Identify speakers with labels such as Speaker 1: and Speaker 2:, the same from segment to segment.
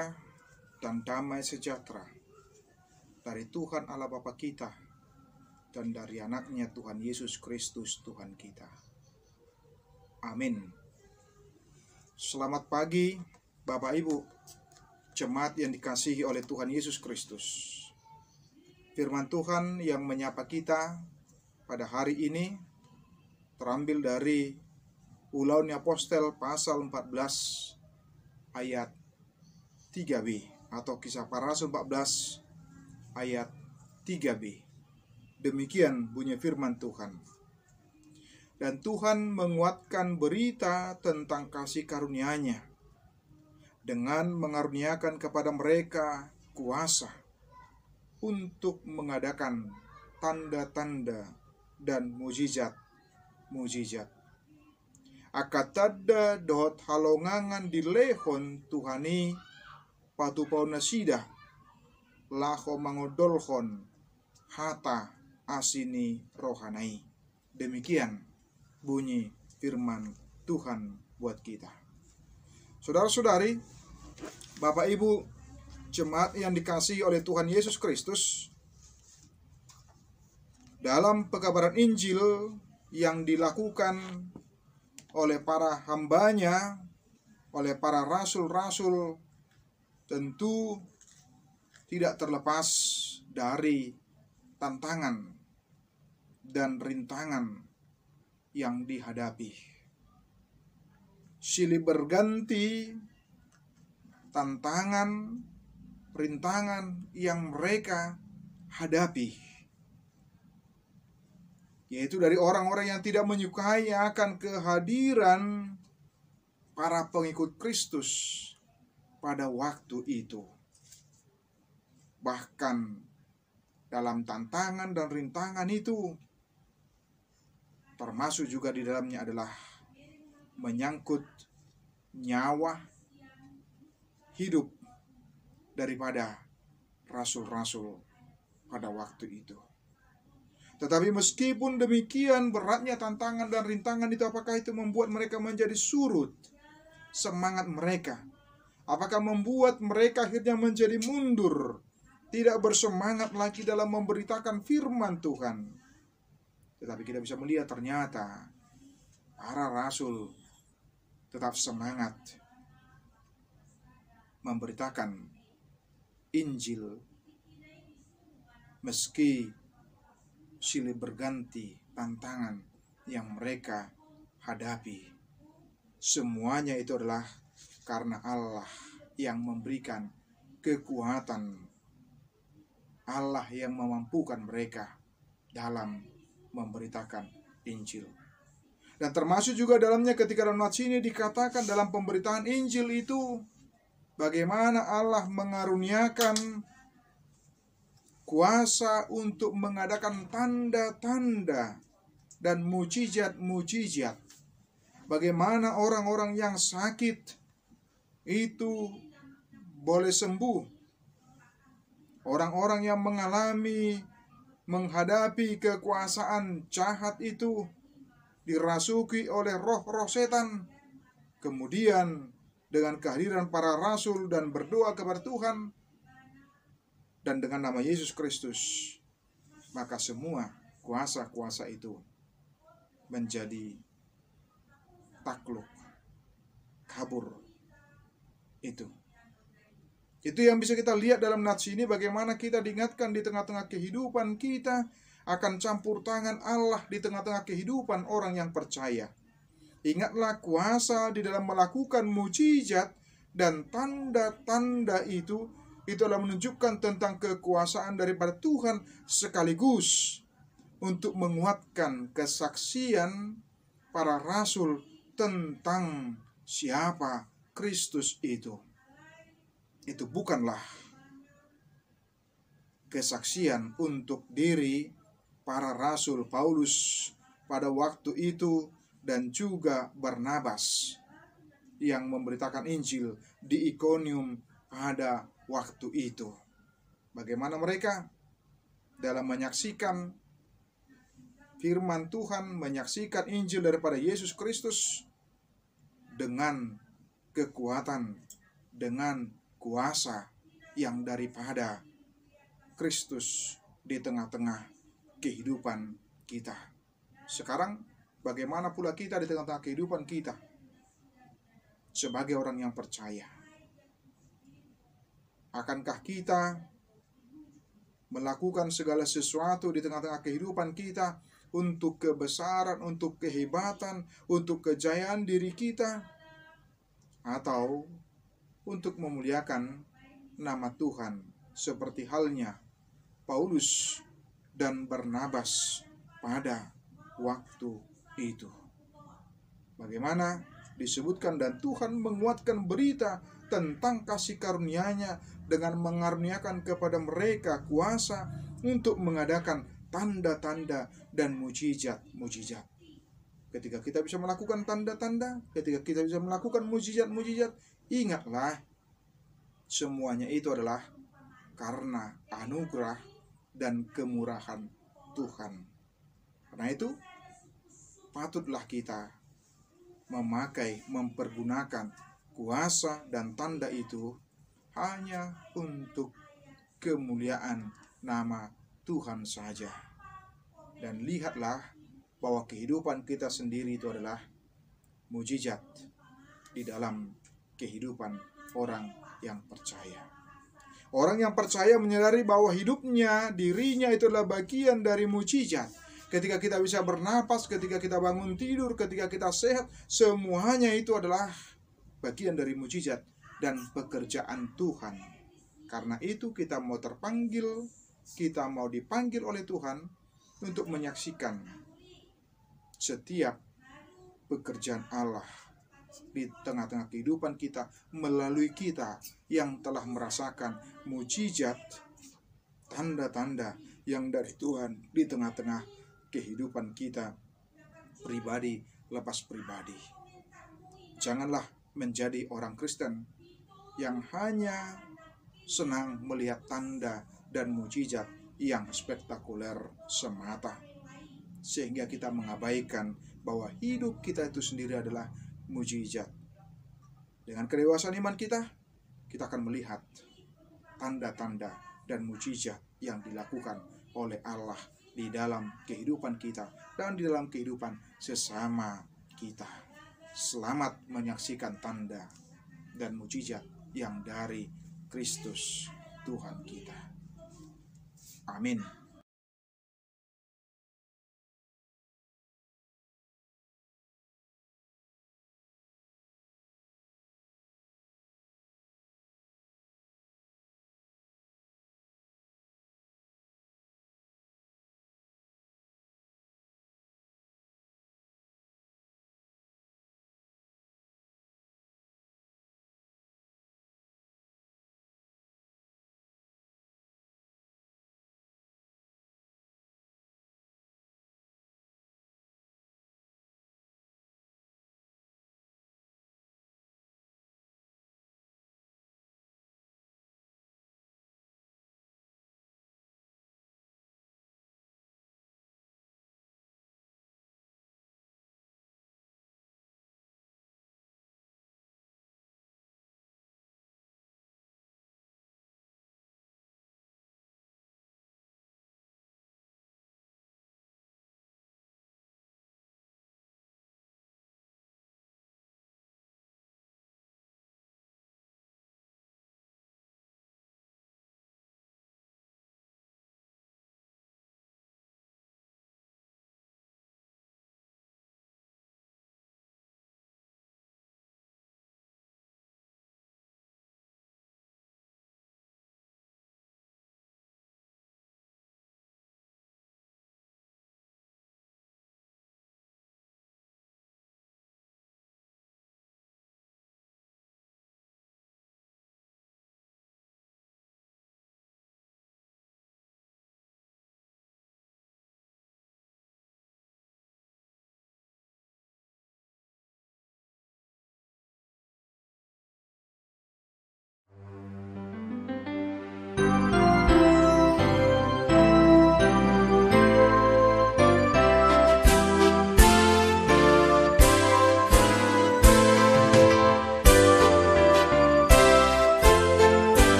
Speaker 1: Karunia dan damai sejahtera dari Tuhan Allah Bapa kita dan dari anaknya Tuhan Yesus Kristus Tuhan kita. Amin. Selamat pagi Bapak Ibu, jemaat yang dikasihi oleh Tuhan Yesus Kristus. Firman Tuhan yang menyapa kita pada hari ini terambil dari Ulangan Apostel pasal 14 ayat 3b atau Kisah Para Rasul 14 ayat 3b. Demikian bunyi firman Tuhan. Dan Tuhan menguatkan berita tentang kasih karunia-Nya dengan mengaruniakan kepada mereka kuasa untuk mengadakan tanda-tanda dan mujizat-mujizat. Akatada dot halongangan di lehon Tuhani patupauna sida laho mangodolhon hata asini rohanai. Demikian bunyi firman Tuhan buat kita. Saudara-saudari, Bapak Ibu, jemaat yang dikasihi oleh Tuhan Yesus Kristus, dalam pekabaran Injil yang dilakukan oleh para hambanya, oleh para rasul-rasul, tentu tidak terlepas dari tantangan dan rintangan yang dihadapi. Silih berganti tantangan, rintangan yang mereka hadapi, yaitu dari orang-orang yang tidak menyukai akan kehadiran para pengikut Kristus pada waktu itu. Bahkan dalam tantangan dan rintangan itu, termasuk juga di dalamnya adalah menyangkut nyawa hidup daripada rasul-rasul pada waktu itu. Tetapi meskipun demikian beratnya tantangan dan rintangan itu, apakah itu membuat mereka menjadi surut semangat mereka? Apakah membuat mereka akhirnya menjadi mundur, tidak bersemangat lagi dalam memberitakan firman Tuhan? Tetapi kita bisa melihat ternyata para rasul tetap semangat memberitakan Injil meski silih berganti tantangan yang mereka hadapi. Semuanya itu adalah karena Allah yang memberikan kekuatan, Allah yang memampukan mereka dalam memberitakan Injil. Dan termasuk juga dalamnya ketika dalam nats ini dikatakan dalam pemberitaan Injil itu, bagaimana Allah mengaruniakan kuasa untuk mengadakan tanda-tanda dan mujizat-mujizat. Bagaimana orang-orang yang sakit itu boleh sembuh. Orang-orang yang menghadapi kekuasaan jahat itu dirasuki oleh roh-roh setan. Kemudian dengan kehadiran para rasul dan berdoa kepada Tuhan dan dengan nama Yesus Kristus, maka semua kuasa-kuasa itu menjadi takluk, kabur. Itu yang bisa kita lihat dalam nats ini, bagaimana kita diingatkan di tengah-tengah kehidupan kita akan campur tangan Allah di tengah-tengah kehidupan orang yang percaya. Ingatlah kuasa di dalam melakukan mujizat dan tanda-tanda itu adalah menunjukkan tentang kekuasaan daripada Tuhan, sekaligus untuk menguatkan kesaksian para rasul tentang siapa Kristus itu. Itu bukanlah kesaksian untuk diri para rasul Paulus pada waktu itu dan juga Barnabas yang memberitakan Injil di Ikonium pada waktu itu. Bagaimana mereka dalam menyaksikan firman Tuhan, menyaksikan Injil daripada Yesus Kristus dengan kekuatan, dengan kuasa yang daripada Kristus di tengah-tengah kehidupan kita. Sekarang bagaimana pula kita di tengah-tengah kehidupan kita sebagai orang yang percaya? Akankah kita melakukan segala sesuatu di tengah-tengah kehidupan kita untuk kebesaran, untuk kehebatan, untuk kejayaan diri kita, atau untuk memuliakan nama Tuhan seperti halnya Paulus dan Barnabas pada waktu itu? Bagaimana disebutkan, dan Tuhan menguatkan berita tentang kasih karunia-Nya dengan mengaruniakan kepada mereka kuasa untuk mengadakan tanda-tanda dan mujizat-mujizat. Ketika kita bisa melakukan tanda-tanda, ketika kita bisa melakukan mujizat-mujizat, ingatlah semuanya itu adalah karena anugerah dan kemurahan Tuhan. Karena itu patutlah kita mempergunakan kuasa dan tanda itu hanya untuk kemuliaan nama Tuhan saja. Dan lihatlah bahwa kehidupan kita sendiri itu adalah mujizat di dalam kehidupan orang yang percaya. Orang yang percaya menyadari bahwa hidupnya, dirinya itu adalah bagian dari mujizat. Ketika kita bisa bernapas, ketika kita bangun tidur, ketika kita sehat, semuanya itu adalah bagian dari mujizat dan pekerjaan Tuhan. Karena itu kita mau terpanggil, kita mau dipanggil oleh Tuhan untuk menyaksikan setiap pekerjaan Allah di tengah-tengah kehidupan kita, melalui kita yang telah merasakan mujizat, tanda-tanda yang dari Tuhan di tengah-tengah kehidupan kita pribadi lepas pribadi. Janganlah menjadi orang Kristen yang hanya senang melihat tanda dan mujizat yang spektakuler semata, sehingga kita mengabaikan bahwa hidup kita itu sendiri adalah mujizat. Dengan kedewasaan iman kita akan melihat tanda-tanda dan mujizat yang dilakukan oleh Allah di dalam kehidupan kita dan di dalam kehidupan sesama kita. Selamat menyaksikan tanda dan mujizat yang dari Kristus Tuhan kita. Amin.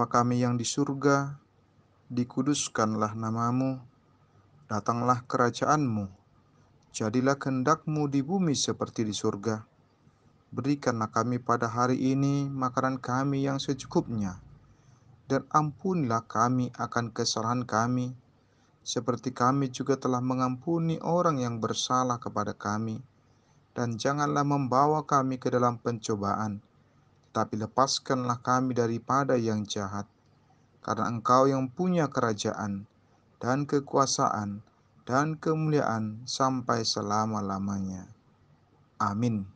Speaker 1: Bapa kami yang di surga, dikuduskanlah namamu, datanglah kerajaan-Mu, jadilah kehendak-Mu di bumi seperti di surga. Berikanlah kami pada hari ini makanan kami yang secukupnya, dan ampunilah kami akan kesalahan kami, seperti kami juga telah mengampuni orang yang bersalah kepada kami. Dan janganlah membawa kami ke dalam pencobaan, tapi lepaskanlah kami daripada yang jahat. Karena Engkau yang punya kerajaan, dan kekuasaan, dan kemuliaan sampai selama-lamanya. Amin.